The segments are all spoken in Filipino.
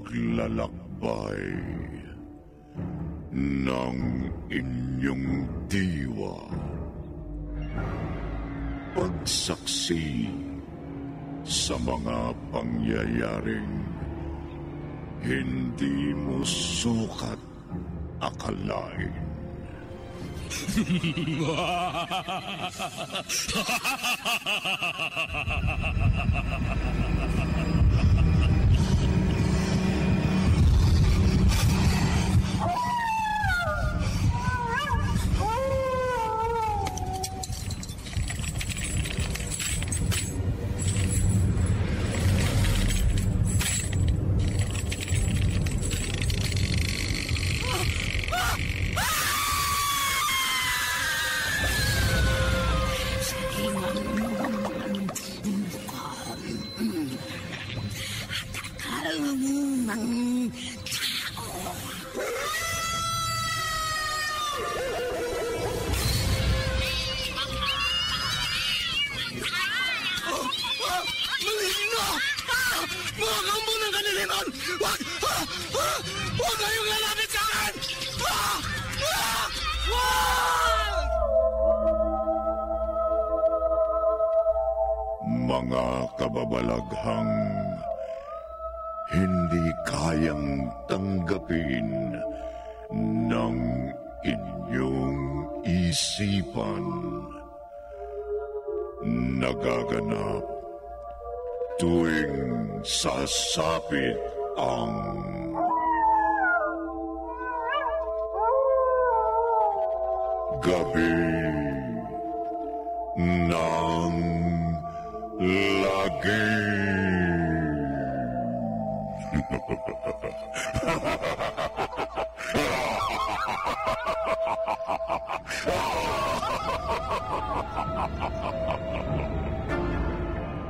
paglalakbay ng inyong diwa. Pagsaksi sa mga pangyayaring hindi mo sukat akalain. Mga kampo ng kaniliman! Huwag kayong lalapit sa akin! Mga kababalaghang hindi kayang tanggapin ng inyong isipan. Nagaganap tuwing sasapit ang gabi ng lagim.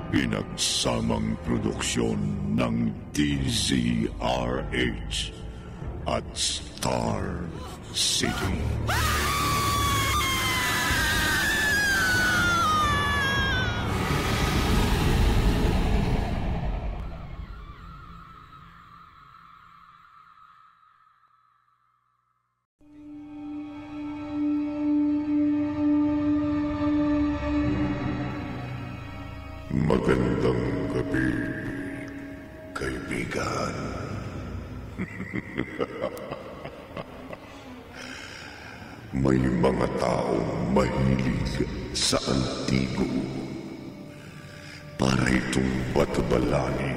Pinagsamang produksyon ng DZRH at Star City. Magandang gabi, kaibigan. May mga taong mahilig sa antigo. Para itong batabalani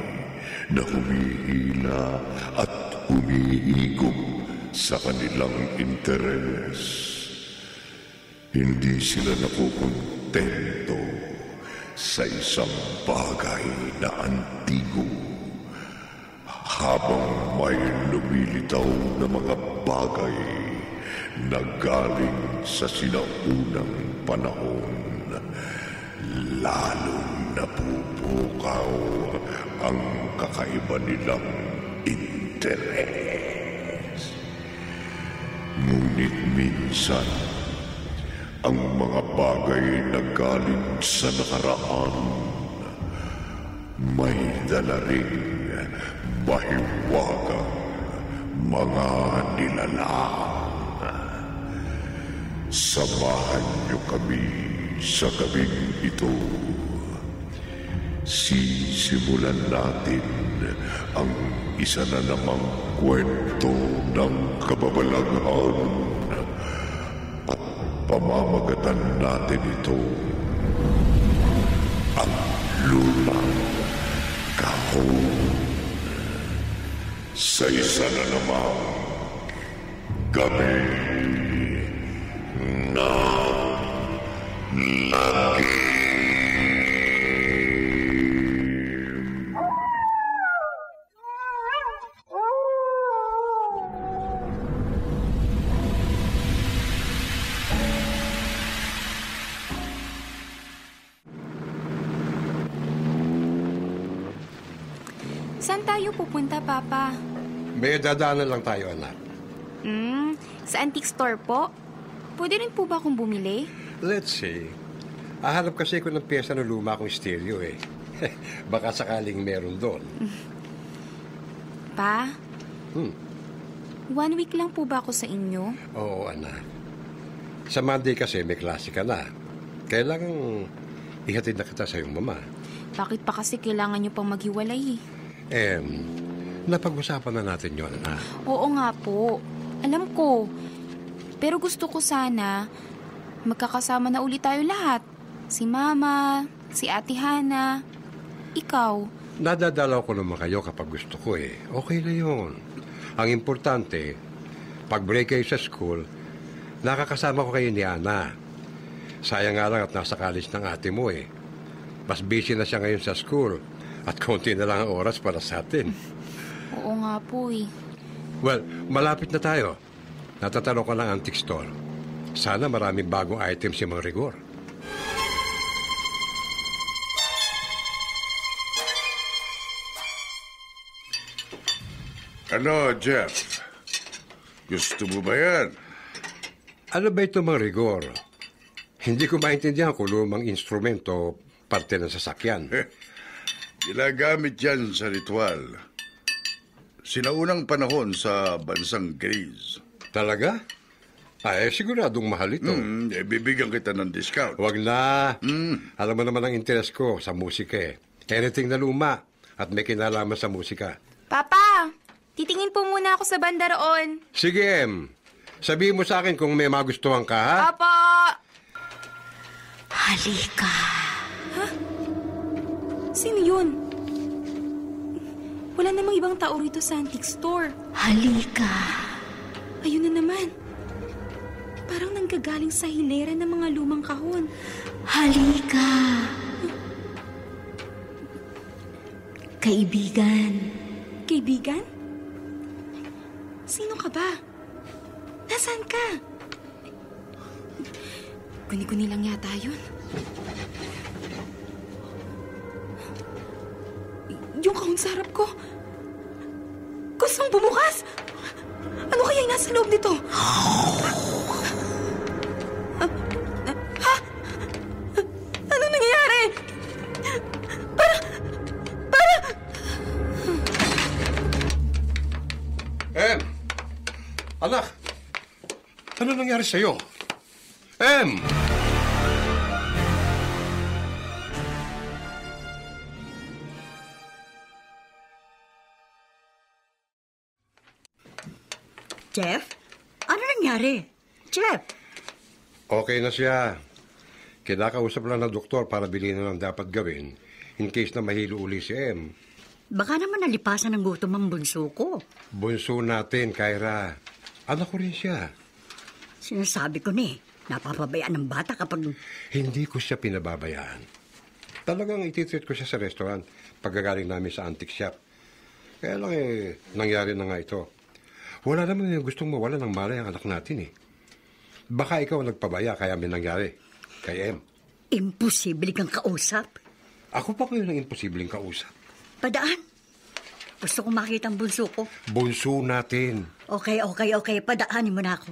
na humihila at umiigop sa kanilang interes. Hindi sila nakukontento sa isang bagay na antigo, habang may lumilitaw na mga bagay na galing sa sinaunang panahon, lalong napupukaw ang kakaiba nilang interes. Ngunit minsan, ang mga bagay na galing sa nakaraan may dala ring mahiwagang mga nilalang. Samahan niyo kami sa gabing ito. Sisimulan natin ang isa na namang kwento ng kababalaghan. Pamamagatan natin ito ang Lulang Kahon. Sa isa na namang gabi na lagim. Saan tayo pupunta, Papa? May dadaanan lang tayo, anak. Sa antique store po? Pwede rin po ba akong bumili? Let's see. Hahanap kasi ako ng pyesa ng luma kong stereo eh. Baka sakaling meron doon. Pa? 1 week lang po ba ako sa inyo? Oo, anak. Sa Monday kasi may klase ka na. Kailangan ihatid na kita sa iyong mama. Bakit pa kasi kailangan nyo pang maghiwalay eh? Napag-usapan na natin yun, anak. Oo nga po. Alam ko. Pero gusto ko sana magkakasama na ulit tayo lahat. Si Mama, si Ate Hana, ikaw. Nadadalaw ko naman kayo kapag gusto ko eh. Okay na yun. Ang importante, pag break kayo sa school, nakakasama ko kayo ni Ana. Sayang nga lang at nasa college ng ate mo eh. Mas busy na siya ngayon sa school at konti na lang ang oras para sa atin. Oo nga po eh. Well, malapit na tayo. Natatanong ko ng antique store. Sana maraming bagong items si Mang Rigor. Ano, Jeff? Gusto mo ba yan? Ano ba ito, Mang Rigor? Hindi ko maintindihan kung lumang instrumento parte ng sasakyan. Ginagamit yan sa ritual. Sinaunang panahon sa bansang Greece. Talaga? Siguradong mahal ito. Bibigyan kita ng discount. Wag na. Alam mo naman ang interes ko sa musika eh. Anything na luma at may kinalaman sa musika. Papa, titingin po muna ako sa banda roon. Sige, Em. Sabihin mo sa akin kung may magustuhan ka, ha? Papa! Halika. Sino yun? Wala namang ibang tao rito sa antique store. Halika. Ayun na naman. Parang nanggagaling sa hilera ng mga lumang kahon. Halika. Kaibigan. Kaibigan? Sino ka ba? Nasaan ka? Guni-guni lang yata yun. Yung kahon sa harap ko. Gustong bumukas. Ano kaya yung nasa loob nito? Ano nangyayari? Em! Anak! Ano nangyari sa'yo? Em! Jeff? Ano nangyari? Jeff? Okay na siya. Kinakausap lang ng doktor para bilhin na lang dapat gawin in case na mahilo uli si Em. Baka naman nalipasan ng gutom ang bunso ko. Bunso natin, Kyra. Anak ko rin siya. Sinasabi ko ni, napapabayaan ng bata kapag... Hindi ko siya pinababayaan. Talagang ititreat ko siya sa restaurant pagkagaling namin sa antique shop. Kaya lang nangyari na nga ito. Wala naman yung gustong mawala ng malay ang anak natin eh. Baka ikaw ang nagpabaya kaya may nangyari. Kay Em. Imposible kang kausap. Ako pa kayo ng imposibleng kausap. Padaan. Gusto kong makita ang bunso ko. Bunso natin. Okay. Padaanin mo na ako.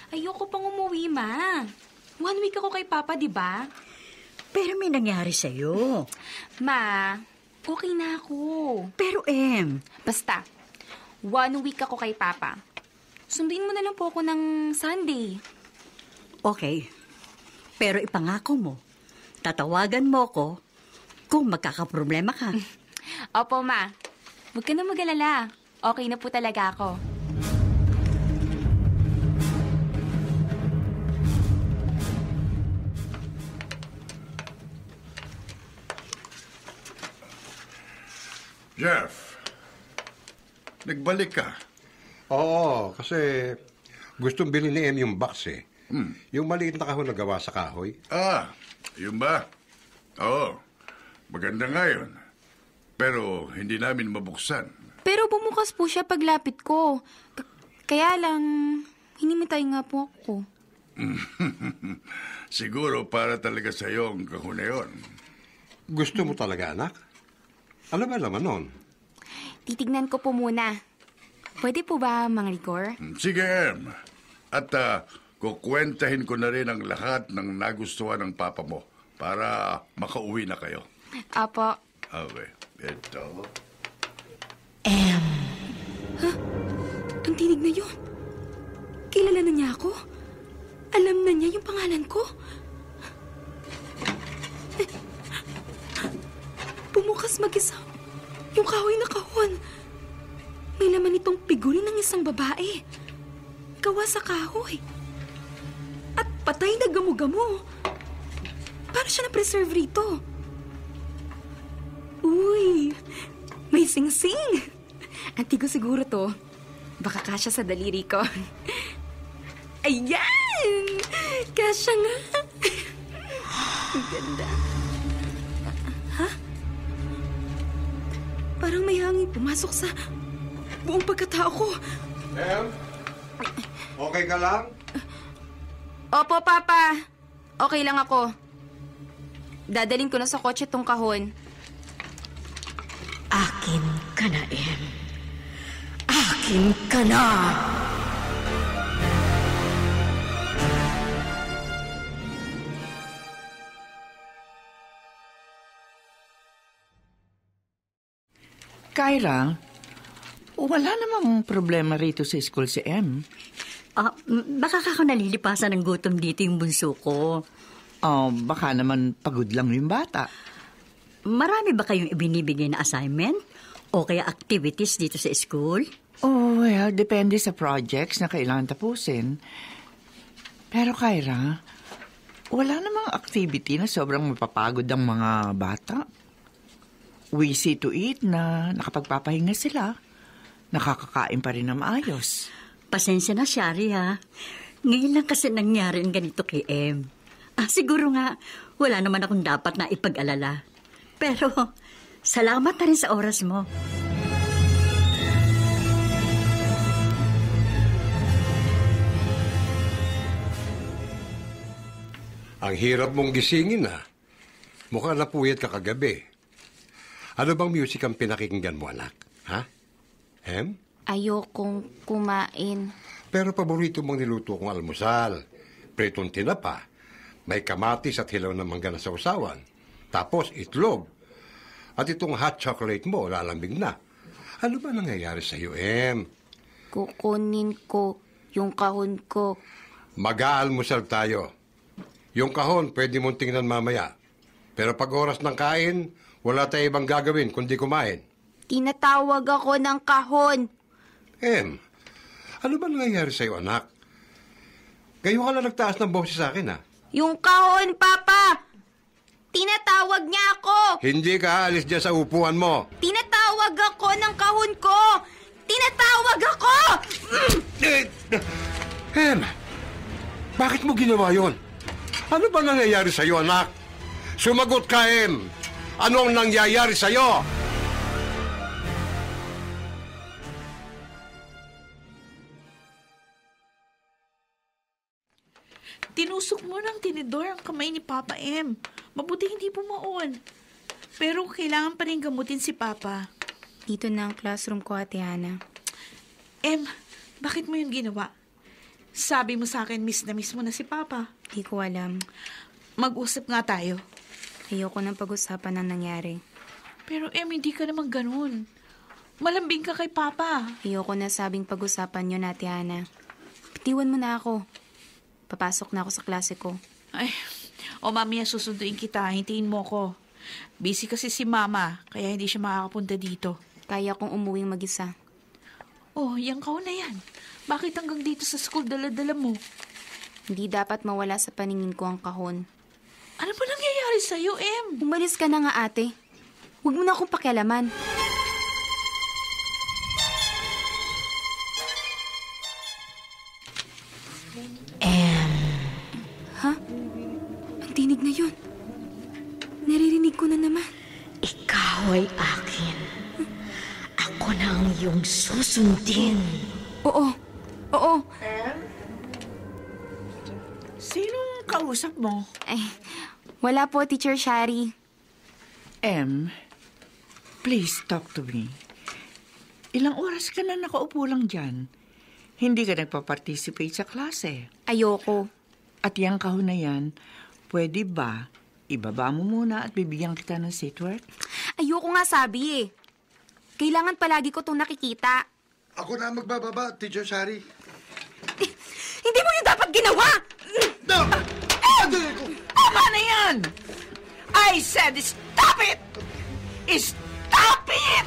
Ayoko pang umuwi, Ma. 1 week ako kay Papa, di ba? Pero may nangyari sa'yo. Ma, okay na ako. Pero Basta, 1 week ako kay Papa. Sunduin mo na lang po ako ng Sunday. okay. Pero ipangako mo, tatawagan mo ko kung magkakaproblema ka. Opo, Ma. Huwag ka na mag-alala. Okay na po talaga ako. Jeff, nagbalik ka. Oo, kasi gustong bilhin ni Em yung box eh. Yung maliit na kahon na gawa sa kahoy. Yun ba? Oo, maganda nga yun. Pero hindi namin mabuksan. Pero bumukas po siya paglapit ko. Kaya lang, hinimitay nga po ako. Siguro para talaga sa'yo ang kahon na yun. Gusto mo talaga, anak? Ano ba naman nun? Titignan ko po muna. Pwede po ba, Mang Rigor? Sige, Em. At kukwentahin ko na rin ang lahat ng nagustuhan ng papa mo para makauwi na kayo. Apo. Okay, ito. Ang tinig na yun. Kilala na niya ako. Alam na niya yung pangalan ko. Bumukas mag-isa yung kahoy na kahon. May laman itong figurine ng isang babae. Gawa sa kahoy. At patay na gamo-gamo. Para siya na-preserve rito. Uy, may sing-sing. Antigo siguro to. Baka kasya sa daliri ko. Ayan! Kasya nga. Ang ganda. Ha? Parang may hangin pumasok sa buong pagkatao ko. Em? Okay ka lang? Opo, Papa. Okay lang ako. Dadalhin ko na sa kotse tong kahon. Akin ka na, Em. Akin ka na! Kyra, wala namang problema rito sa school si M. Baka ako nalilipasan ng gutom dito yung bunso ko. Baka naman pagod lang yung bata. Marami ba kayong ibinibigay na assignment? O kaya activities dito sa school? Oh, well, depende sa projects na kailangan tapusin. Pero Kyra, wala namang activity na sobrang mapapagod ang mga bata. We see to it na nakapagpapahinga sila. Nakakakain pa rin na maayos. Pasensya na, Shari, ha? Ngayon lang kasi nangyari ang ganito kay M. Siguro nga, wala naman akong dapat na ipag-alala. Pero, salamat na rin sa oras mo. Ang hirap mong gisingin, ha? Mukhang napuyat ka kagabi. Ano bang music ang pinakikinggan mo, anak? Ha? Em? Ayokong kumain. Pero paborito mong niluto kong almusal. Pritong tinapa. May kamatis at hilaw na mangga na sausawan. Tapos itlog. At itong hot chocolate mo, lalambing na. Ano ba nangyayari sa iyo, Em? Kukunin ko yung kahon ko. Mag-aalmusal tayo. Yung kahon, pwede mong tingnan mamaya. Pero pag oras ng kain, wala tayo ibang gagawin kundi kumain. Tinatawag ako ng kahon. Em, ano ba nangyayari sa iyo, anak? Ngayon ka lang nagtaas ng boses sa akin, ha? Yung kahon, Papa! Tinatawag niya ako! Hindi ka aalis dyan sa upuan mo. Tinatawag ako ng kahon ko! Tinatawag ako! Em, bakit mo ginawa yon? Ano ba nangyayari sa iyo, anak? Sumagot ka, Em! Ano ang nangyayari sa iyo? Tinusok mo ng tinidor ang kamay ni Papa M. Mabuti hindi bumaon. Pero kailangan pa rin gamutin si Papa. Dito na ang classroom ko, Ate Hana. M, bakit mo yun ginawa? Sabi mo sa akin, miss mo na si Papa. Di ko alam. Mag-usap nga tayo. Ayoko nang pag-usapan ang nangyari. Pero M, hindi ka naman ganun. Malambing ka kay Papa. Ayoko na sabing pag-usapan yun, Ate Hana. Bitiwan mo na ako. Papasok na ako sa klase ko. Ay, mamaya susunduin kita. Hintayin mo ko. Busy kasi si Mama, kaya hindi siya makakapunta dito. Kaya kong umuwing mag-isa. Oh, yung kahon na yan. Bakit hanggang dito sa school dala-dala mo? Hindi dapat mawala sa paningin ko ang kahon. Ano ba nangyayari sa'yo, M? Umalis ka na nga, ate. Huwag mo na akong pakialaman. Ha? Ang tinig na yun. Naririnig ko na naman. Ikaw ay akin. Ako na ang iyong susundin. Oo. Oo. Sinong kausap mo? Ay, wala po, Teacher Shari. M, please talk to me. Ilang oras ka na nakaupo lang dyan. hindi ka nagpa-participate sa klase. Ayoko. At yung kahon na yan, pwede ba ibaba mo muna at bibigyan kita ng seatwork? Ayoko nga sabi eh. Kailangan palagi ko itong nakikita. Ako na magbababa, Teacher Shari. Hindi mo yung dapat ginawa! No! Tama na yan! I said stop it! Stop it!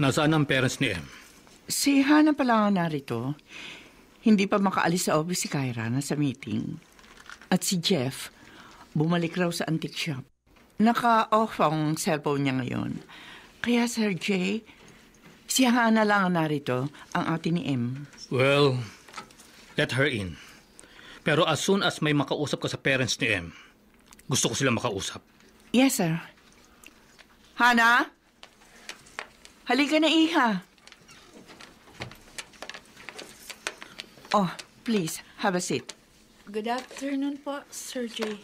Nasaan ang parents ni M? Si Hana pala nga narito. Hindi pa makaalis sa office si Kyra na sa meeting. At si Jeff, bumalik raw sa antique shop. Naka-off ang cellphone niya ngayon. Kaya Sir Jay, si Hana lang ang narito, ang ate ni M. Well, let her in. Pero as soon as may makausap ka sa parents ni M, gusto ko sila makausap. Yes, sir. Hana? Halika na, Iha. Oh, please, have a seat. Good afternoon po, Sir Jay.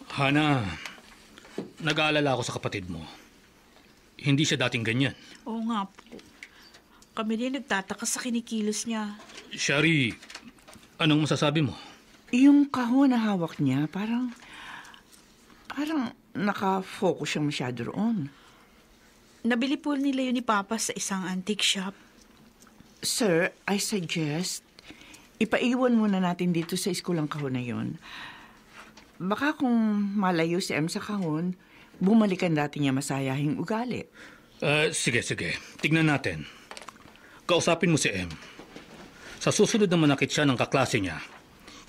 Hana, nag-aalala ako sa kapatid mo. Hindi siya dating ganyan. Oo nga po. Kami din nagtataka sa kinikilos niya. Shari, anong masasabi mo? Yung kahon na hawak niya, parang naka-focus siya masyado roon. Nabili po nila yun ni Papa sa isang antique shop. Sir, I suggest, ipaiwan muna natin dito sa school ang kahon na yun. Baka kung malayo si M sa kahon, bumalikan dati niya masayahing ugali. Sige. Tignan natin. Kausapin mo si M. Sa susunod na manakit siya ng kaklase niya,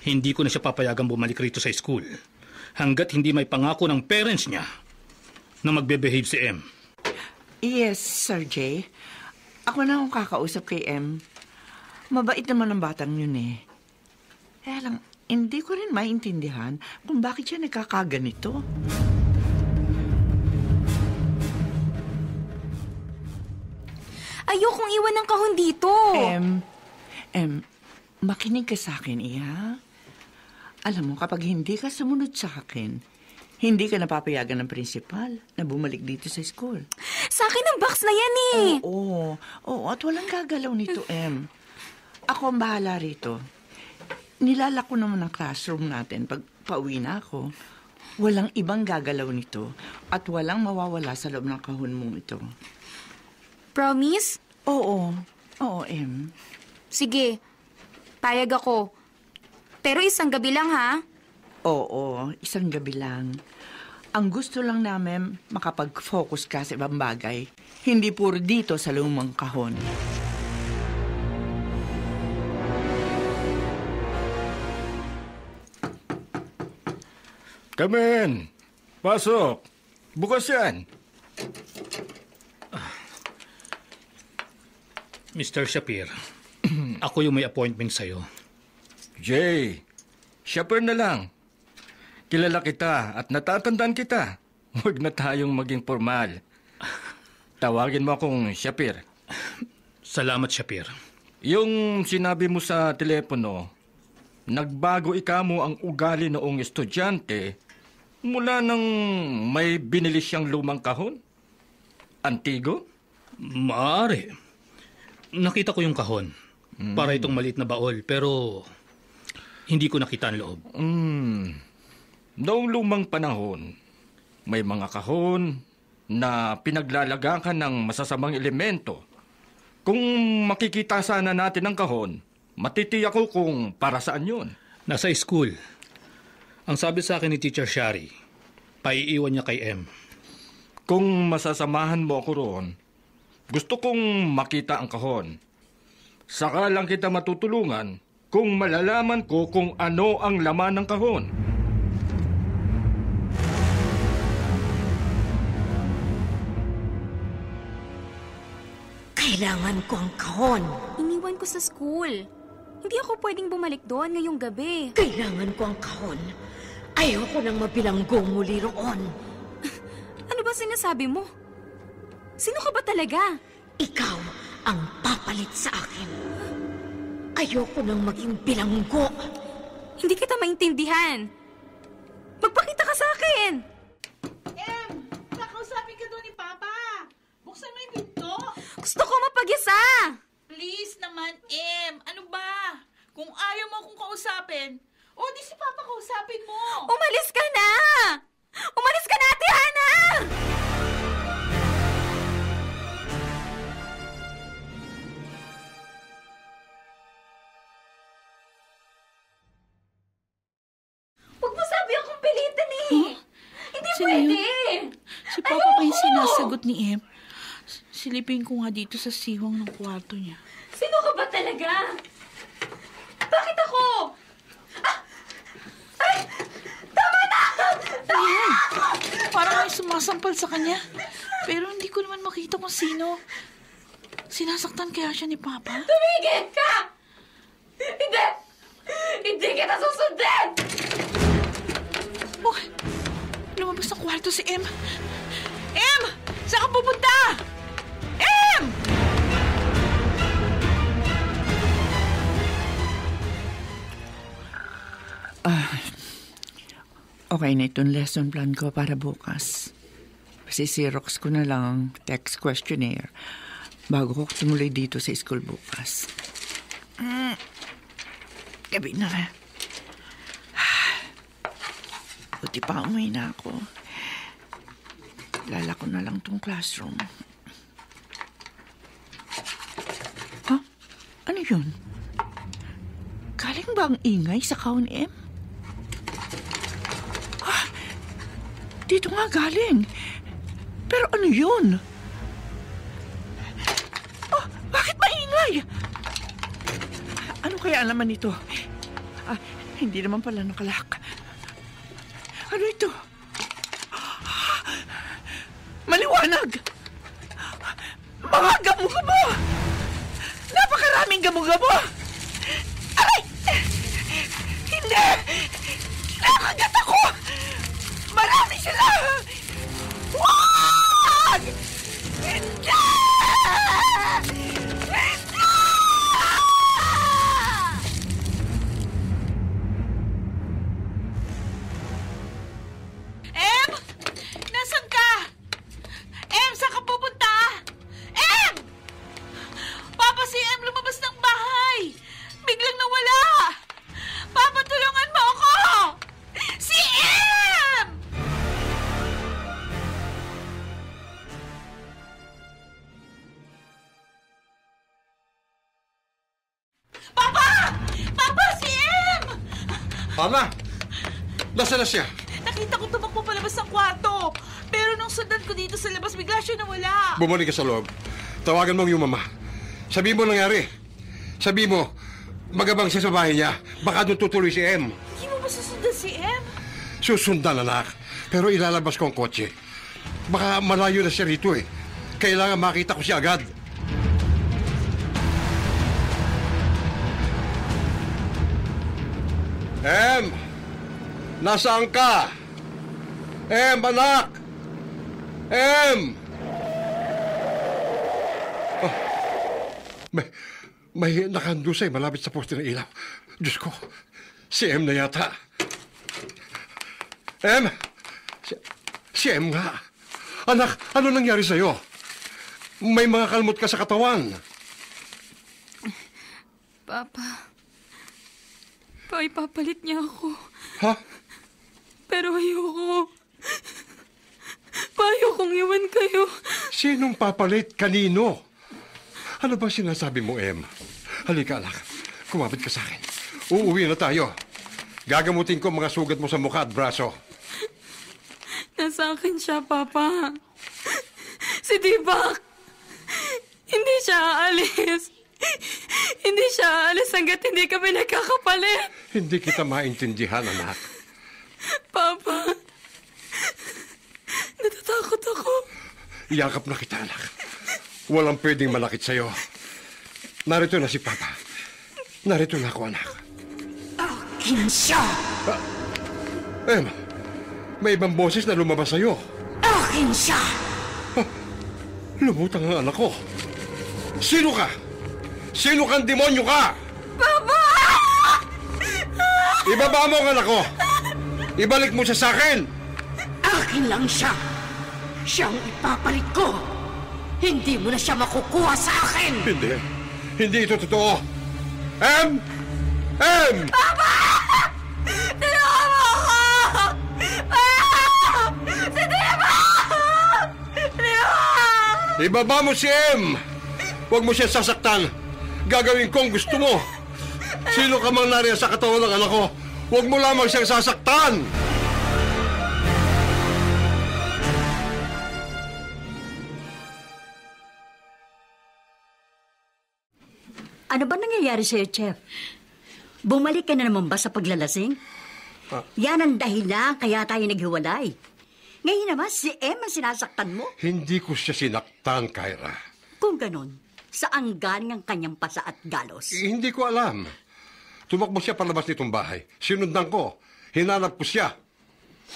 hindi ko na siya papayagang bumalik rito sa school hanggat hindi may pangako ng parents niya na magbe-behave si M. Yes, Sir Jay. Ako na ang kakausap kay M. Mabait naman ang batang yun eh. Kaya lang, hindi ko rin maintindihan kung bakit siya nagkakaganito. Ayokong iwan ng kahon dito. Makinig ka sa akin, Iha. Alam mo, kapag hindi ka sumunod sa akin, hindi ka napapayagan ng principal na bumalik dito sa school. Sa akin ang box na yan eh. Oo, at walang gagalaw nito, M. Ako ang bahala rito. Nilalak ko naman ang classroom natin pag pauwi na ako. Walang ibang gagalaw nito at walang mawawala sa loob ng kahon mong ito. Promise? Oo, M. Sige, payag ako. Pero isang gabi lang ha? Oo, isang gabi lang. Ang gusto lang namin makapag-focus ka sa ibang bagay. Hindi puro dito sa lumang kahon. Come in. Pasok. Bukas yan. Mr. Shapir, ako yung may appointment sa'yo. Jay, Shapir na lang. Kilala kita at natatandaan kita. Huwag na tayong maging formal. Tawagin mo akong Shapir. Salamat, Shapir. Yung sinabi mo sa telepono, nagbago mo ang ugali noong estudyante mula nang may binili siyang lumang kahon? Antigo? Maaari. Nakita ko yung kahon. Para itong maliit na baol, pero hindi ko nakita ang loob. Noong lumang panahon, may mga kahon na pinaglalagaan ng masasamang elemento. Kung makikita sana natin ang kahon, matitiyak ko kung para saan yun. Nasa school. Ang sabi sa akin ni Teacher Shari, paiiwan niya kay M. Kung masasamahan mo ako roon, gusto kong makita ang kahon. Saka lang kita matutulungan kung malalaman ko kung ano ang laman ng kahon. Kailangan ko ang kahon. Iniwan ko sa school. Hindi ako pwedeng bumalik doon ngayong gabi. Kailangan ko ang kahon. Ayoko nang mabilanggo muli roon. Ano ba sinasabi mo? Sino ka ba talaga? Ikaw ang papalit sa akin. Ayoko nang maging bilanggo. Hindi kita maintindihan. Magpakita ka sa akin. Kakausapin ka doon ni Papa. Buksan mo yung pinto. Gusto ko mapag-isa. Please naman, Ano ba? Kung ayaw mo akong kausapin, di si Papa kausapin mo. Umalis ka na! Umalis ka na, Ate Hana! Huwag mo sabi akong pilitin eh! Hindi Sino pwede! yun? Si Papa pa yung sinasagot ni Em. Silipin ko nga dito sa siwang ng kwarto niya. Sino ka ba talaga? Bakit ako? Ay! Tama na! Ayan, parang may sumasampal sa kanya. Pero hindi ko naman makita kung sino. Sinasaktan kaya siya ni Papa? Tumigil ka! Hindi! Hindi kita susundin! Oh, lumabas ng kwarto si Em. Em! Saan ka pupunta? Em! Okay na itong lesson plan ko para bukas. Xerox ko na lang ang text questionnaire bago ko tumuloy dito sa school bukas. Gabi na. Buti pa umuwi na ako. Lala ko na lang tong classroom. Ano yun? Galing ba ang ingay sa kaon, Em? Dito nga galing. Pero ano yun? Bakit maingay? Ano kaya alaman nito? Hindi naman pala nakalak. Ano ito? Maliwanag! Mga gamo-gamo! Napakaraming gamo-gamo! Aray! Hindi! Nakagat ako! Marami sila! Wag! Hindi! Hindi! Em! Nasaan ka? Em, saan ka pupunta? Em! Papa, si Em lumabas ng bahay. Biglang nawala. Papa, tulungan mo ako! Si Em! Papa! Papa, si Em! Ana! Nasaan na siya? Nakita ko tumakbo palabas ng kwarto. Pero nung sundan ko dito sa labas, bigla siya nawala. Bumalik ka sa loob. Tawagan mo ang iyong mama. Sabi mo nangyari. Sabi mo, magabang siya sa bahay niya. Baka doon tutuloy si Em. Hindi mo ba susundan si Em? Susundan, anak. Pero ilalabas ko ang kotse. Baka malayo na siya rito eh. Kailangan makita ko siya agad. Em! Nasaan ka? Em, anak! Em! Oh, may nakandusay malapit sa poste ng ilaw. Diyos ko, si Em na yata. Em! Si Em nga. Anak, ano nangyari sa'yo? May mga kalmot ka sa katawan. Papa, ipapalit niya ako. Ha? Pero ayoko. Ayokong iwan kayo. Sinong papalit? Kanino? Ano ba sinasabi mo, Em? Halika, anak. Kumapit ka sa akin. Uuwi na tayo. Gagamutin ko mga sugat mo sa mukha at braso. Nasa akin siya, Papa. Si Dibak. Hindi siya aalis. Hindi siya aalis hanggat hindi kami nagkakapalit. Hindi kita maintindihan, anak. Papa, natatakot ako. Yakap na kita, anak. Walang pwedeng malakit sa'yo. Narito na si Papa. Narito na ako, anak. Akin siya! Em, may ibang boses na lumabas sa'yo. Akin siya! Lumutang ang anak ko. Sino ka? Sino kang demonyo ka? Papa! Ibaba mo ang anak ko! Ibalik mo siya sa akin! Akin lang siya. Siyang ipapalit ko. Hindi mo na siya makukuha sa akin. Hindi. Hindi ito totoo. Em! Em! Papa! Tulungan mo ako! Ibaba mo si Em! Huwag mo siya sasaktan. Gagawin ko ang gusto mo. Sino ka mang nariyan sa katawan ng anak ko, huwag mo lamang siyang sasaktan! Ano ba nangyayari sa'yo, Chef? Bumalik ka na naman ba sa paglalasing? Yan ang dahilan kaya tayo naghiwalay. Ngayon naman, si Em ang sinasaktan mo. Hindi ko siya sinaktan, Kyra. Kung ganon, saan galing ang kanyang pasa at galos? Hindi ko alam. Tumakbo siya palabas nitong bahay. Sinundan ko. Hinanap ko siya.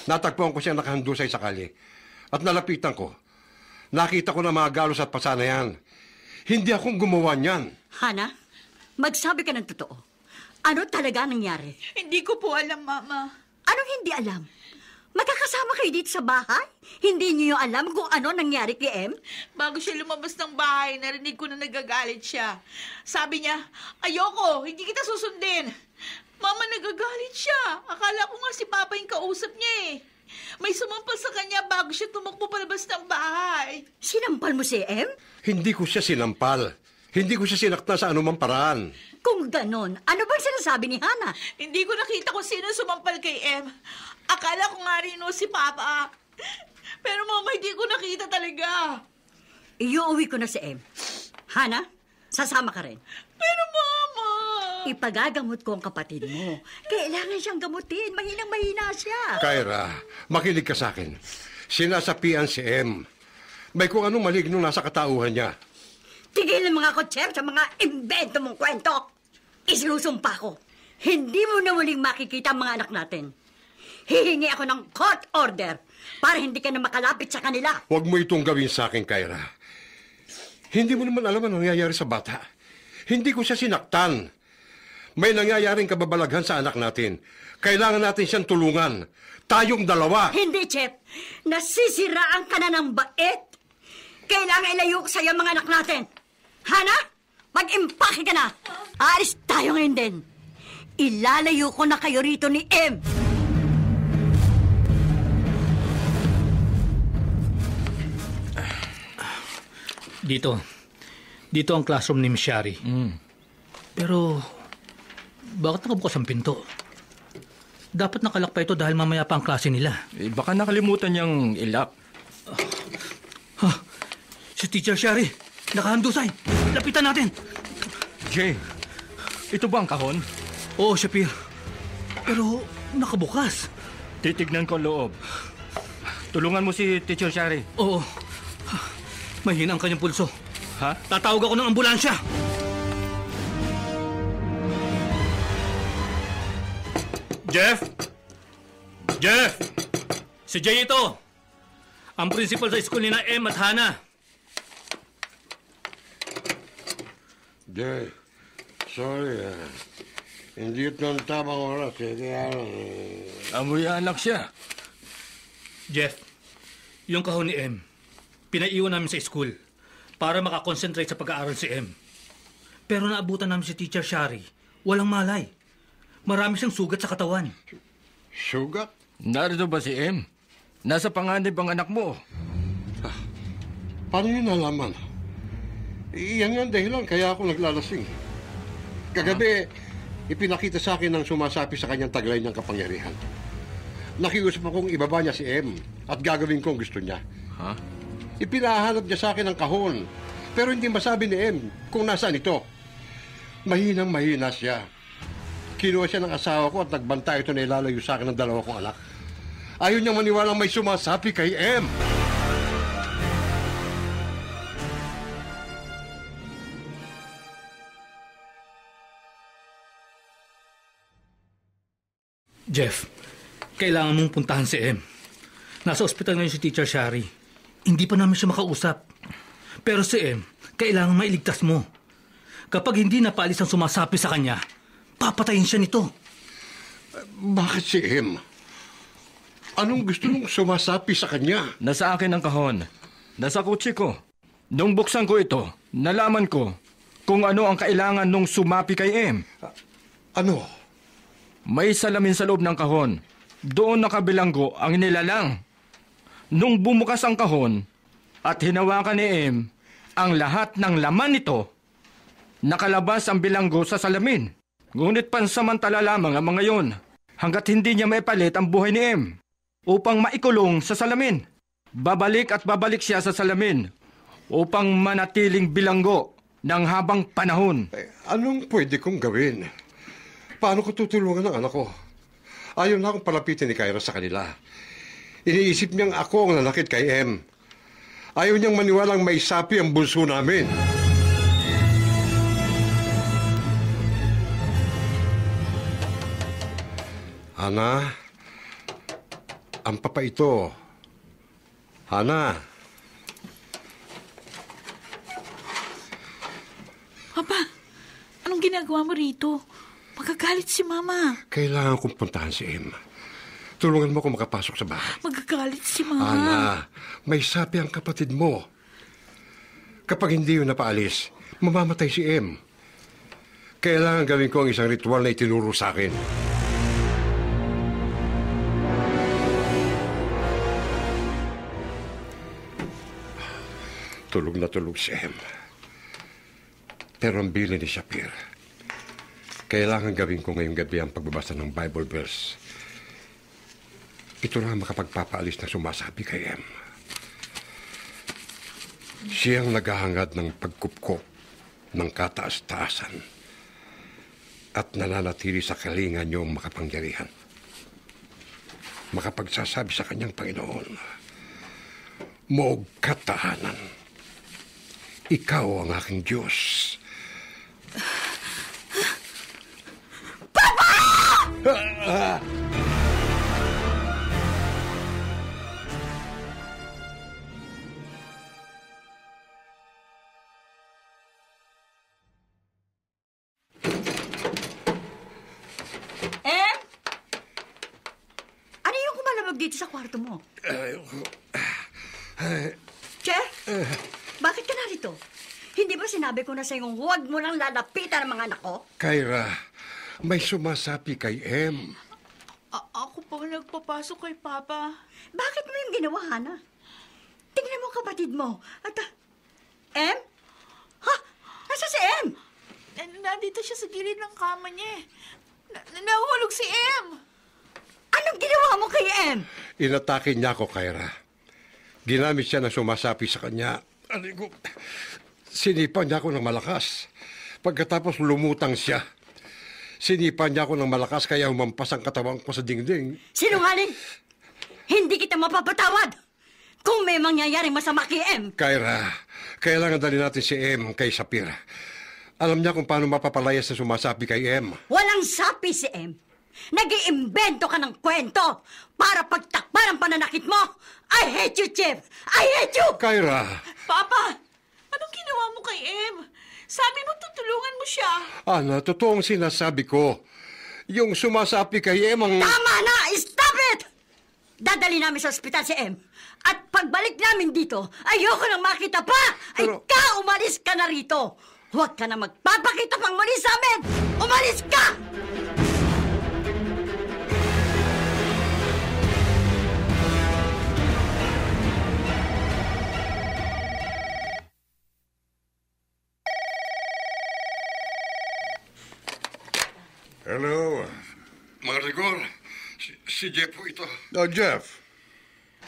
Natagpuan ko siya nakahandusay sa kalye. At nalapitan ko. Nakita ko na mga galos at pasa na yan. Hindi akong gumawa niyan. Hana, magsabi ka ng totoo. Ano talaga nangyari? Hindi ko po alam, Mama. Anong hindi alam? Magkakasama kayo dito sa bahay? Hindi niyo alam kung ano nangyari kay Em? Bago siya lumabas ng bahay, narinig ko na nagagalit siya. Sabi niya, ayoko, hindi kita susundin. Mama, nagagalit siya. Akala ko nga si Papa yung kausap niya eh. May sumampal sa kanya bago siya tumakbo palabas ng bahay. Sinampal mo si Em? Hindi ko siya sinampal. Hindi ko siya sinaktan sa anumang paraan. Kung ganon, ano bang sinasabi ni Hana? Hindi ko nakita kung sino sumampal kay Em. Akala ko nga rin si Papa. Pero Mama, hindi ko nakita talaga. Iuwi ko na si Em. Hana, sasama ka rin. Pero Mama... Ipagagamot ko ang kapatid mo. Kailangan siyang gamutin. Mahinang-mahina siya. Kyra, makinig ka sa akin. Sinasapian si Em. May kung anong maligno nasa katauhan niya. Tigilan mga ko, Chef, sa mga imbento mong kwento. Isilusumpa ko. Hindi mo na muling makikita ang mga anak natin. Hihingi ako ng court order para hindi ka na makalapit sa kanila. Huwag mo itong gawin sa akin, Kyra. Hindi mo naman alam ang nangyayari sa bata. Hindi ko siya sinaktan. May nangyayaring kababalaghan sa anak natin. Kailangan natin siyang tulungan. Tayong dalawa. Hindi, Chef. Nasisiraan ka na ng bait. Kailangan ilayo ko sa'yo ang mga anak natin. Hana, mag-impake ka na. Aalis tayo ngayon din. Ilalayo ko na kayo rito ni Em. Dito ang classroom ni Miss Shari. Pero, bakit nakabukas ang pinto? Dapat nakalak pa ito dahil mamaya pa ang klase nila. Baka nakalimutan niyang ilak. Si Teacher Shari, nakahandusay. Lapitan natin. Jay, ito ba ang kahon? Oo, Shapir. Pero nakabukas. Titignan ko ang loob. Tulungan mo si Teacher Shari. Oo. Mahina ang kanyang pulso. Ha? Tatawag ako ng ambulansya. Jeff? Jeff! Si Jay ito. Ang principal sa school ni na Em at Hana. Jay, sorry. Hindi ito ang tamang oras. Amoy anak siya. Jeff, yung kahon ni Em, pinaiwan namin sa school para makakonsentrate sa pag-aaral si Em. Pero naabutan namin si Teacher Shari. Walang malay. Marami siyang sugat sa katawan. Sugat? Narito ba si Em? Nasa panganib ang anak mo. Paano yun nalaman? Iyan ang dahilan kaya ako naglalasing. Kagabi, ipinakita sa akin ng sumasapi sa kanyang taglay ng kapangyarihan. Nakiusap akong ibaba niya si Em at gagawin ko ang gusto niya. Ha? Ipinahanap niya sa akin ang kahon. Pero hindi masabi ni Em kung nasaan ito. Mahinang-mahina siya. Kinuha siya ng asawa ko at nagbanta ito na ilalayo sa akin ng dalawa kong anak. Ayaw niyang maniwalang may sumasapi kay Em. Jeff, kailangan mong puntahan si Em. Nasa ospital ngayon si Teacher Shari. Hindi pa namin siya makausap. Pero si Em, kailangan mailigtas mo. Kapag hindi napaalis ang sumasapi sa kanya, papatayin siya nito. Bakit si Em? Anong gusto mong sumasapi sa kanya? Nasa akin ang kahon. Nasa kutsi ko. Nung buksan ko ito, nalaman ko kung ano ang kailangan nung sumapi kay Em. Ano? May salamin sa loob ng kahon. Doon nakabilanggo ang nilalang. Nung bumukas ang kahon at hinawakan ni Em ang lahat ng laman nito, nakalabas ang bilanggo sa salamin. Ngunit pansamantala lamang ang mga yon hanggat hindi niya maipalit ang buhay ni Em upang maikulong sa salamin. Babalik at babalik siya sa salamin upang manatiling bilanggo ng habang panahon. Anong pwede kong gawin? Paano ko tutulungan ang anak ko? Ayaw na akong palapitin ni Kyra sa kanila. Iniisip niyang ako ang nanakit kay Em. Ayaw niyang maniwalang may sapi ang bunso namin. Hana, ang papa ito. Hana. Papa, anong ginagawa mo rito? Magagalit si Mama. Kailangan kong puntahan si Em. Tulungan mo ako makapasok sa bahay. Magagalit si Mama. Ana, may sapi ang kapatid mo. Kapag hindi yun napaalis, mamamatay si Em. Kailangan gawin ko ang isang ritual na itinuro sa akin. Tulog na tulog si Em. Pero ang bili ni Shapir, kailangan gawin ko ngayong gabi ang pagbabasa ng Bible verse. Ito na makapagpapaalis na sumasabi kay Em. Siyang naghahangad ng pagkupkop ng kataas-taasan at nananatili sa kalinga niyong makapangyarihan. Makapagsasabi sa kanyang Panginoon, Moog katahanan, ikaw ang aking Diyos. Papa! Ano yung kumalamag dito sa kwarto mo? Chef? Bakit ka narito? Hindi ba sinabi ko na sa'yo huwag mo nang lalapitan ang mga anak ko? Kyra, may sumasapi kay Em. Ako pa nagpapasok kay Papa. Bakit mo yung ginawa, Hana? Tingnan mo ang kapatid mo. At, Em? Ha? Nasa si Em? Nandito siya sa gilid ng kama niya. Nahulog si Em. Anong ginawa mo kay Em? Inatake niya ako, Kyra. Ginamit siya na sumasapi sa kanya. Sinipa niya ako ng malakas. Pagkatapos lumutang siya. Sinipa niya ako ng malakas kaya humampas ang katawan ko sa dingding. Sinungaling! Hindi kita mapapatawad! Kung may mangyayaring masama kay Em! Kyra, kailangan dali natin si Em kay Sapir. Alam niya kung paano mapapalayas na sumasapi kay Em. Walang sapi si Em! Nag-iimbento ka ng kwento para pagtakpan ang pananakit mo! I hate you, Chief! I hate you! Kyra! Papa! Anong ginawa mo kay Em? Sabi mo tutulungan mo siya. Ana, totoong sinasabi ko. Yung sumasapi kay Em ang... Tama na! Stop it! Dadali namin sa ospital si Em. At pagbalik namin dito, ayoko nang makita pa! Pero... Ay, umalis ka na rito! Huwag ka na magpapakita pang mali sa amin! Umalis ka! Hello? Mga Rigor, si Jeff po ito. Oh, Jeff.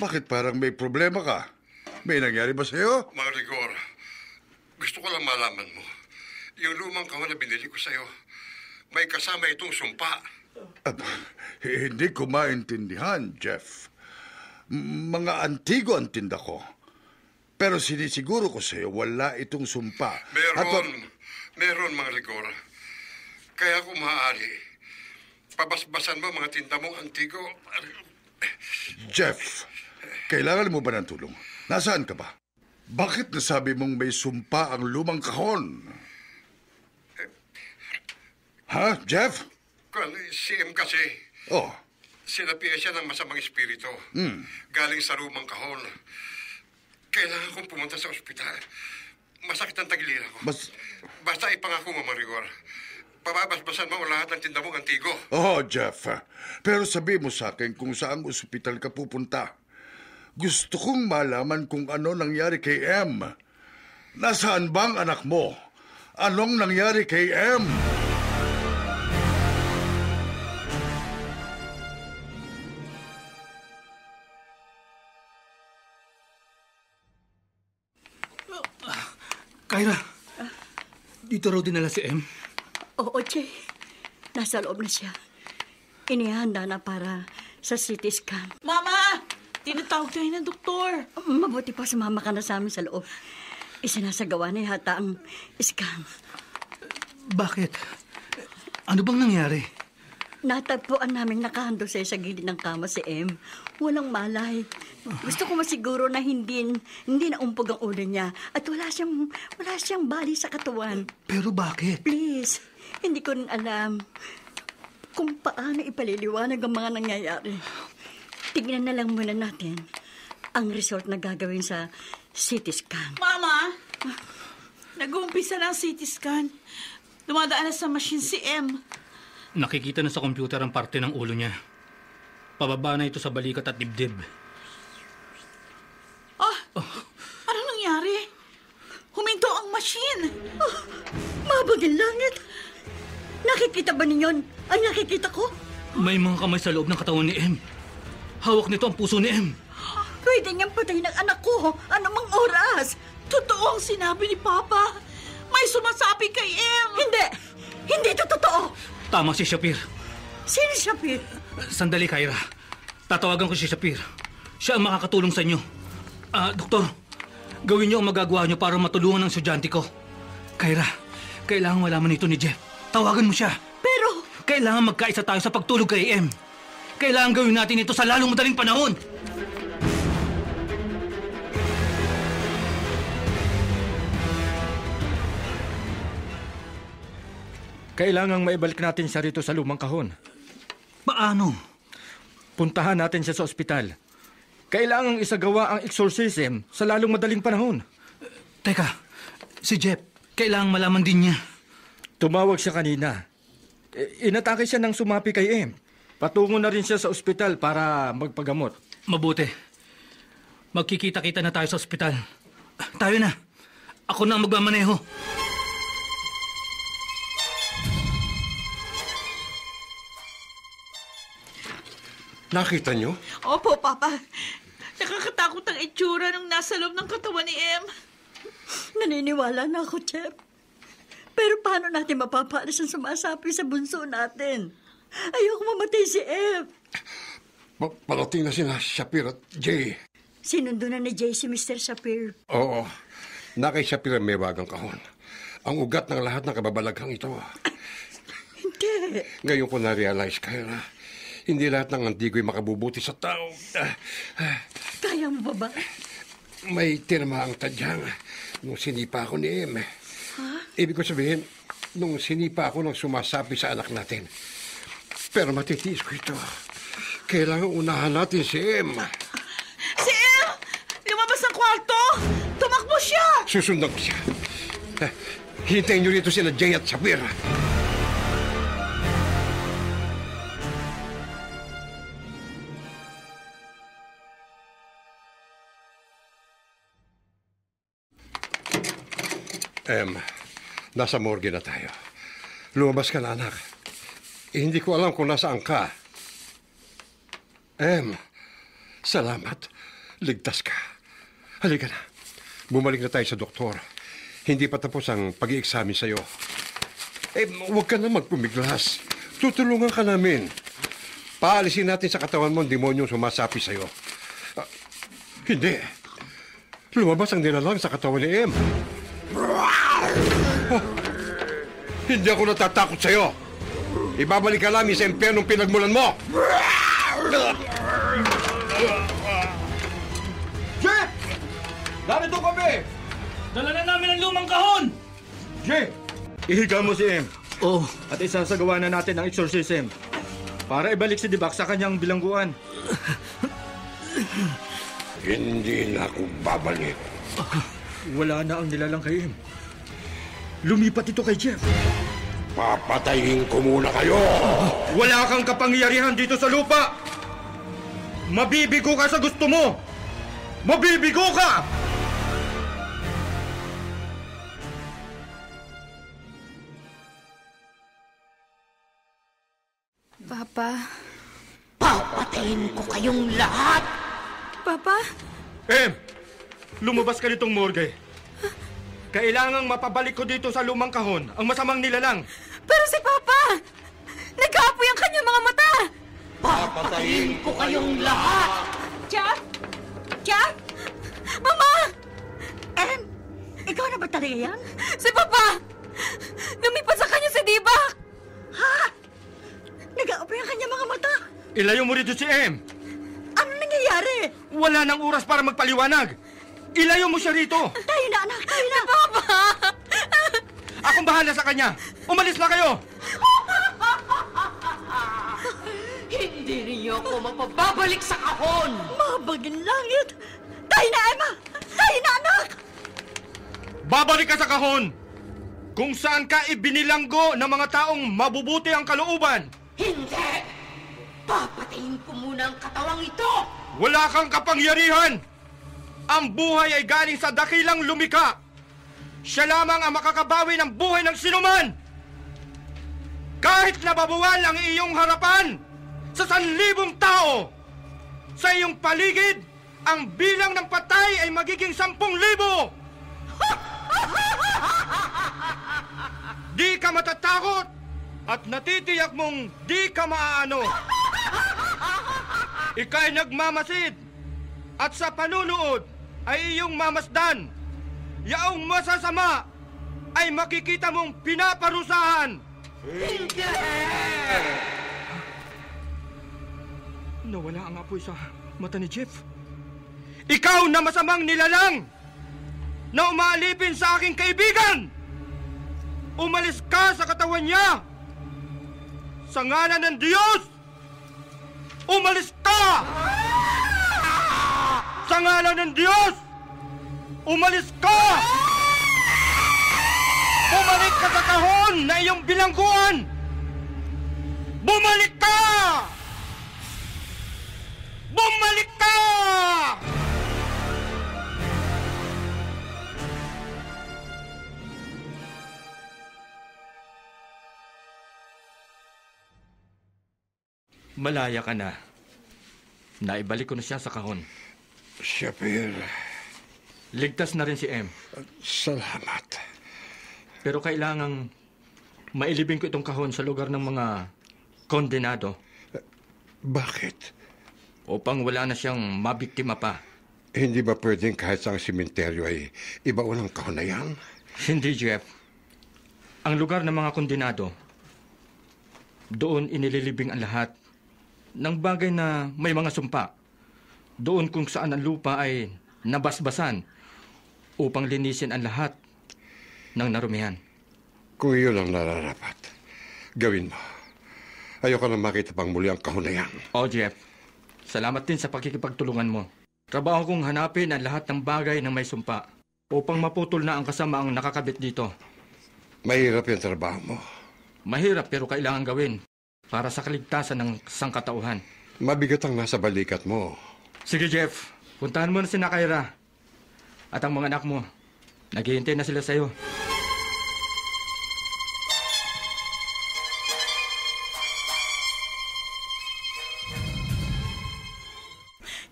Bakit parang may problema ka? May nangyari ba sa'yo? Mga Rigor, gusto ko lang malaman mo. Yung lumang kahon na binili ko sa'yo, may kasama itong sumpa. Hindi ko maintindihan, Jeff. Mga antigo ang tinda ko. Pero sinisiguro ko sa'yo, wala itong sumpa. Meron, mga Rigor. Kaya kung maaari, pabasbasan mo mga tinda mong antigo. Jeff, kailangan mo ba ng tulong? Nasaan ka ba? Bakit nasabi mong may sumpa ang lumang kahon? Ha, Jeff? Si Em kasi, Oh, Sinapian siya ng masamang espiritu. Galing sa lumang kahon. Kailangan kong pumunta sa ospital. Masakit ang tagiliran ko. Basta ipangako mo, Marigor. Pababasbasan mo lahat ng tinda mong antigo. oh, Jeff. Pero sabi mo sa akin kung saang ospital ka pupunta. Gusto kong malaman kung ano nangyari kay M. Nasaan bang anak mo? Anong nangyari kay M? Kyra, dito raw dinala si M. Oo, Jay. Nasa loob na siya. Inihanda na para sa CT scan. Mama! Tinatawag tayo ng doktor. Mabuti pa sumama ka na sa amin sa loob. Isinasagawa na yata ang scan. Bakit? Ano bang nangyari? Natagpuan namin nakahando sa gilid ng kama si M. Walang malay. Gusto ko masiguro na hindi naumpog ang ulo niya at wala siyang bali sa katawan. Pero bakit? Please, hindi ko rin alam kung paano ipaliliwanag ang mga nangyayari. Tignan na lang muna natin ang result na gagawin sa CT scan. Mama! Nag-uumpisa na ang CT scan. Dumadaan na sa machine si M. Nakikita na sa computer ang parte ng ulo niya. Pababa na ito sa balikat at dibdib. Ano nangyari? Huminto ang machine. Mabaging langit! Nakikita ba ninyo ang nakikita ko? May mga kamay sa loob ng katawan ni M. Hawak nito ang puso ni M. Pwede niyang patayin ang anak ko anumang oras. Totoo ang sinabi ni Papa. May sumasapi kay M. Hindi! Hindi ito totoo! Tama si Shapir. Sino siya, Pete? Sandali, Kyra. Tatawagan ko si Shapir. Siya ang makakatulong sa inyo. Doktor, gawin niyo ang magagawa niyo para matulungan ang estudyante ko. Kyra, kailangan malaman ito ni Jeff. Tawagan mo siya. Pero... Kailangan magkaisa tayo sa pagtulog kay M. Kailangan gawin natin ito sa lalong madaling panahon. Kailangang maibalik natin siya rito sa lumang kahon. Paano? Puntahan natin siya sa ospital. Kailangang isagawa ang exorcism sa lalong madaling panahon. Teka, si Jeff, kailangang malaman din niya. Tumawag siya kanina. Inatake siya ng sumapi kay M. Patungo na rin siya sa ospital para magpagamot. Mabuti. Magkikita-kita na tayo sa ospital. Tayo na. Ako na ang magmamaneho. Nakita niyo? Opo, Papa. Nakakatakot ang itsura nung nasa loob ng katawan ni M. Naniniwala na ako, Jeff. Pero paano natin mapapaalis ang sumasapi sa bunso natin? Ayoko mamatay si M. Parating na sila Shapir at Jay. Sinundo na ni Jay si Mr. Shapir. Oo. Na kay Shapir ang may bagang kahon. Ang ugat ng lahat ng kababalaghang ito. Hindi. Ngayon ko na-realize, Kyra, hindi lahat ng antigo'y makabubuti sa tao. Kaya mo ba ba? May tirma ang tadyang nung sinipa ako ni M. Ibig ko sabihin, nung sinipa ako nang sumasapi sa anak natin. Pero matitiis ko ito. Kailangan unahan natin si M. Si M! Lumabas ng kwarto! Tumakbo siya! Susundan ko siya. Hintayin niyo rito sila Jay at Shapir. Nasa morgue na tayo. Lumabas ka na, anak. Hindi ko alam kung nasaan ka. Salamat. Ligtas ka. Halika na. Bumalik na tayo sa doktor. Hindi pa tapos ang pag-i-examine sa'yo. Huwag ka na magpumiglas. Tutulungan ka namin. Paalisin natin sa katawan mo ang demonyong sumasapi sa'yo. Hindi. Lumabas ang nilalang sa katawan ni M. Hindi ako natatakot sa'yo. Ibabalik ka namin sa impyernong pinagmulan mo. Jeff! Narito kami! Dala na namin ang lumang kahon! Jeff! Ihiga mo si M. Oo. At isasagawa na natin ang exorcism. Para ibalik si Dibak sa kanyang bilangguan. Hindi na ako babalik. Wala na ang nilalang kay Em. Lumipat ito kay Jeff. Papatayin ko muna kayo! Wala kang kapangyarihan dito sa lupa! Mabibigo ka sa gusto mo! Mabibigo ka! Papa? Papatayin ko kayong lahat! Papa? Em! Lumabas ka nitong morgue. Kailangang mapabalik ko dito sa lumang kahon ang masamang nilalang. Pero si Papa! Nag-aapoy ang kanyang mga mata! Papatayin ko kayong lahat! Jeff? Jeff? Mama! Em, ikaw na ba talaga yan? Si Papa! Lumipas sa kanya si Dibak! Ha? Nag-aapoy ang kanyang mga mata. Ilayo mo rito si Em. Ano nangyayari? Wala nang oras para magpaliwanag. Ilayo mo siya rito. Tayo na, anak. Tayo na. Papa! Akong bahala sa kanya. Umalis na kayo. Hindi niyo ako mapababalik sa kahon! Mabaging langit. Tayo na, Emma. Tayo na, anak. Babalik ka sa kahon. Kung saan ka ibinilanggo ng mga taong mabubuti ang kalooban. Hindi! Papatayin ko muna ang katawang ito! Wala kang kapangyarihan. Ang buhay ay galing sa dakilang lumika. Siya lamang ang makakabawi ng buhay ng sinuman. Kahit nababuwal ang iyong harapan sa 1,000 tao, sa iyong paligid, ang bilang ng patay ay magiging 10,000. Di ka matatakot at natitiyak mong di ka maaano. Ika'y nagmamasid at sa panunood ay iyong mamasdan. Yaong masasama ay makikita mong pinaparusahan. Hindi! Nawala ang apoy sa mata ni Jeff. Ikaw na masamang nilalang na umaalipin sa aking kaibigan! Umalis ka sa katawan niya! Sa ngalan ng Diyos! Umalis ka! Sa ngalan ng Diyos! Umalis ka! Bumalik ka sa kahon na iyong bilangguan! Bumalik ka! Bumalik ka! Malaya ka na. Naibalik ko na siya sa kahon. Shapir, Ligtas na rin si Em. salamat. Pero kailangang mailibing ko itong kahon sa lugar ng mga kondenado Bakit? upang wala na siyang mabiktima pa. Hindi ba pwedeng kahit sa sementeryo ay ibaon ang kahon na yan? Hindi, Jeff. Ang lugar ng mga kondenado, doon inililibing ang lahat ng bagay na may mga sumpa. Doon kung saan ang lupa ay nabasbasan upang linisin ang lahat ng narumihan. Kung iyon ang nararapat, gawin mo. Ayoko na makita pang muli ang kahon na yan. Jeff, salamat din sa pakikipagtulungan mo. Trabaho kong hanapin ang lahat ng bagay na may sumpa upang maputol na ang kasamaang nakakabit dito. Mahirap yung trabaho mo. Mahirap pero kailangan gawin para sa kaligtasan ng sangkatauhan. Mabigat ang nasa balikat mo. Sige, Jeff. Puntahan mo na si Nakaira. At ang mga anak mo, naghihintay na sila sa'yo.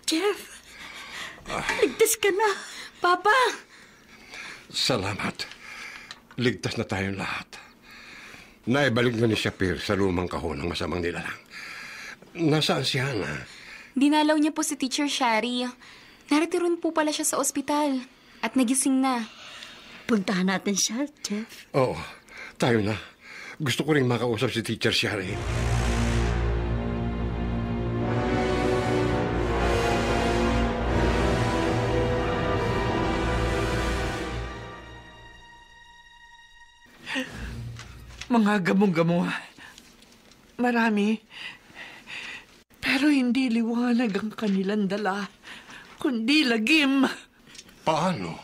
Jeff, ligtas ka na. Papa! Salamat. Ligtas na tayong lahat. Naibalik na ni Shapir sa lumang kahon ng masamang nilalang. Nasaan si Hana? Dinalaw niya po si Teacher Shari. Narito rin po pala siya sa ospital. At nagising na. Puntahan natin siya, Jeff. Oo, tayo na. Gusto ko rin makausap si Teacher Shari. Mga gamong-gamo. Marami. Pero hindi liwanag ang kanilang dala, kundi lagim. Paano?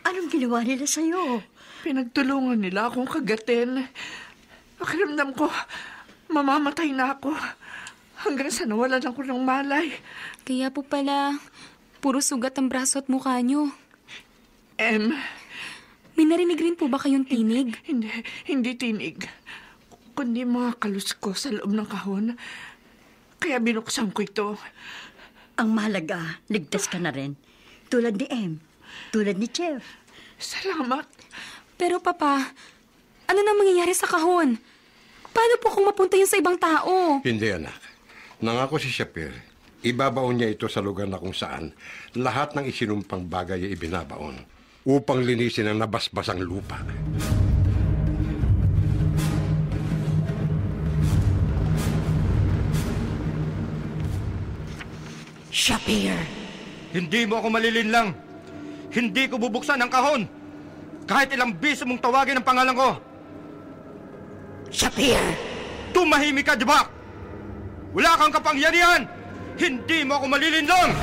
Anong ginawa nila sa'yo? Pinagtulungan nila akong kagatin. Pakiramdam ko, mamamatay na ako. Hanggang sa nawalan ako ng malay. Kaya po pala, puro sugat ang braso at mukha nyo. May narinig rin po ba kayong tinig? Hindi tinig. Kundi mga kaluskos sa loob ng kahon. Kaya binuksan ko ito. Ang mahalaga, ligtas ka na rin. Tulad ni Em. Tulad ni Chef. Salamat. Pero Papa, ano na mangyayari sa kahon? Paano po kung mapunta yun sa ibang tao? Hindi, anak. Nangako si Shapir, ibabaon niya ito sa lugar na kung saan lahat ng isinumpang bagay ay ibinabaon upang linisin ang nabasbasang lupa. Shapir! Hindi mo ako malilinlang. Hindi ko bubuksan ang kahon. Kahit ilang beses mong tawagin ang pangalan ko. Shapir! Tumahimik ka, Jabak! Wala kang kapangyarihan! Hindi mo ako malilinlang!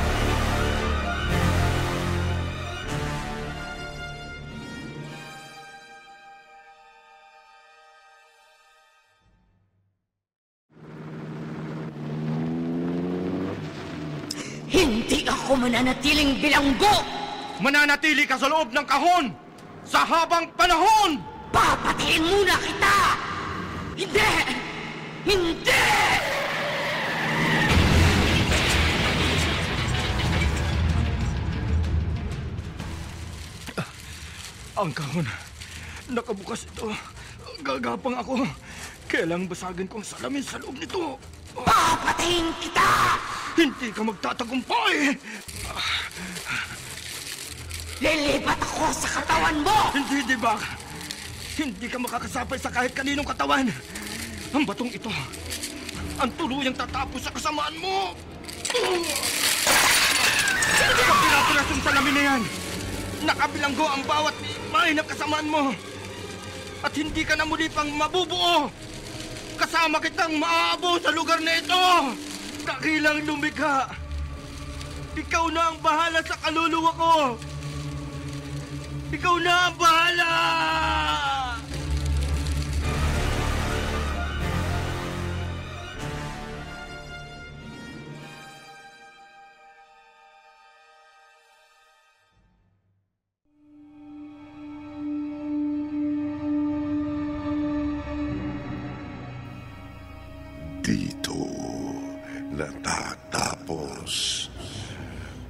Hindi ako mananatiling bilanggo! Mananatili ka sa loob ng kahon! Sa habang panahon! Papatayin muna kita! Hindi! Hindi! Ang kahon. Nakabukas ito. Gagapang ako. Kailang basagin ko ang salamin sa loob nito. Papatayin kita! Hindi ka magtatagumpay! Lilipat ako sa katawan mo! Hindi, di ba? Hindi ka makakasapay sa kahit kaninong katawan. Ang batong ito, ang tuluyang tatapos sa kasamaan mo. Pag pinatulas yung salamin na yan, nakabilanggo ang bawat main ng kasamaan mo. At hindi ka na muli pang mabubuo. Kasama kitang maaabo sa lugar na ito. Dakilang lumikha. Ikaw na ang bahala sa kaluluwa ko. Ikaw na ang bahala! Dito natatapos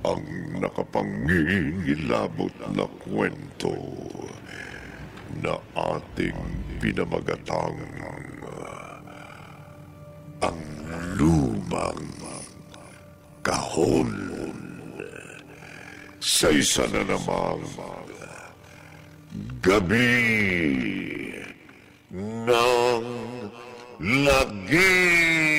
ang nakapangingilabot na kwento na ating pinamagatang ang lumang kahon. Sa isa na namang gabi ng lagi.